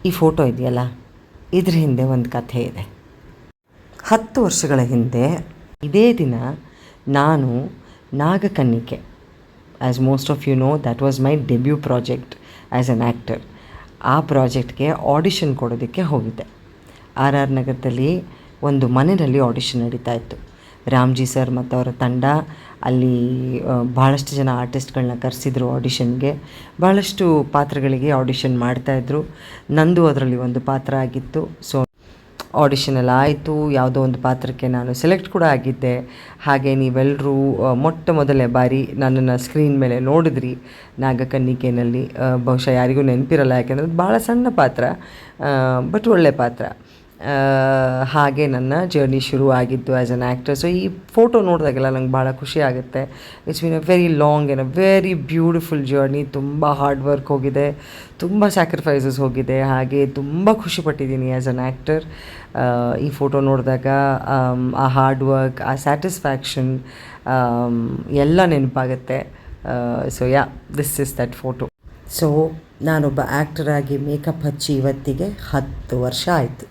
ಈ ಫೋಟೋ ಇದೆಯಲ್ಲ, ಇದ್ರ ಹಿಂದೆ ಒಂದು ಕಥೆ ಇದೆ. 10 ವರ್ಷಗಳ ಹಿಂದೆ ಇದೇ ದಿನ ನಾನು Nagakannike, as most of you know, that was my debut project as an actor. ಆ ಪ್ರಾಜೆಕ್ಟ್ಗೆ ಆಡಿಷನ್ ಕೊಡೋದಕ್ಕೆ ಹೋಗಿದ್ದೆ. ಆರ್ ಆರ್ ನಗರದಲ್ಲಿ ಒಂದು ಮನೆಯಲ್ಲಿ ಆಡಿಷನ್ ನಡೀತಾ ಇತ್ತು. ರಾಮ್ಜಿ ಸರ್ ಮತ್ತು ಅವರ ತಂಡ ಅಲ್ಲಿ ಭಾಳಷ್ಟು ಜನ ಆರ್ಟಿಸ್ಟ್ಗಳನ್ನ ಕರೆಸಿದ್ರು ಆಡಿಷನ್ಗೆ. ಭಾಳಷ್ಟು ಪಾತ್ರಗಳಿಗೆ ಆಡಿಷನ್ ಮಾಡ್ತಾಯಿದ್ರು. ನಂದು ಅದರಲ್ಲಿ ಒಂದು ಪಾತ್ರ ಆಗಿತ್ತು. ಸೊ ಆಡಿಷನ್ ಎಲ್ಲ ಆಯಿತು. ಯಾವುದೋ ಒಂದು ಪಾತ್ರಕ್ಕೆ ನಾನು ಸೆಲೆಕ್ಟ್ ಕೂಡ ಆಗಿದ್ದೆ. ಹಾಗೆ ನೀವೆಲ್ಲರೂ ಮೊಟ್ಟ ಮೊದಲನೇ ಬಾರಿ ನನ್ನನ್ನು ಸ್ಕ್ರೀನ್ ಮೇಲೆ ನೋಡಿದ್ರಿ ನಾಗಕನ್ನಿಕೆಯಲ್ಲಿ. ಬಹುಶಃ ಯಾರಿಗೂ ನೆನಪಿರಲ್ಲ, ಯಾಕೆಂದರೆ ಅದು ಭಾಳ ಸಣ್ಣ ಪಾತ್ರ, ಬಟ್ ಒಳ್ಳೆ ಪಾತ್ರ. ಹಾಗೆ ನನ್ನ ಜರ್ನಿ ಶುರು ಆಗಿದ್ದು ಆ್ಯಸ್ ಅನ್ ಆ್ಯಕ್ಟರ್. ಸೊ ಈ ಫೋಟೋ ನೋಡಿದಾಗೆಲ್ಲ ನಂಗೆ ಭಾಳ ಖುಷಿ ಆಗುತ್ತೆ. It's been a very long and a very beautiful journey. ತುಂಬ ಹಾರ್ಡ್ ವರ್ಕ್ ಹೋಗಿದೆ, ತುಂಬ ಸ್ಯಾಕ್ರಿಫೈಸಸ್ ಹೋಗಿದೆ. ಹಾಗೆ ತುಂಬ ಖುಷಿಪಟ್ಟಿದ್ದೀನಿ ಆ್ಯಸ್ ಅನ್ ಆ್ಯಕ್ಟರ್. ಈ ಫೋಟೋ ನೋಡಿದಾಗ ಆ ಹಾರ್ಡ್ ವರ್ಕ್, ಆ ಸ್ಯಾಟಿಸ್ಫ್ಯಾಕ್ಷನ್ ಎಲ್ಲ ನೆನಪಾಗುತ್ತೆ. So this is that photo. So ನಾನೊಬ್ಬ ಆ್ಯಕ್ಟರಾಗಿ ಮೇಕಪ್ ಹಚ್ಚಿ ಇವತ್ತಿಗೆ 10 ವರ್ಷ ಆಯಿತು.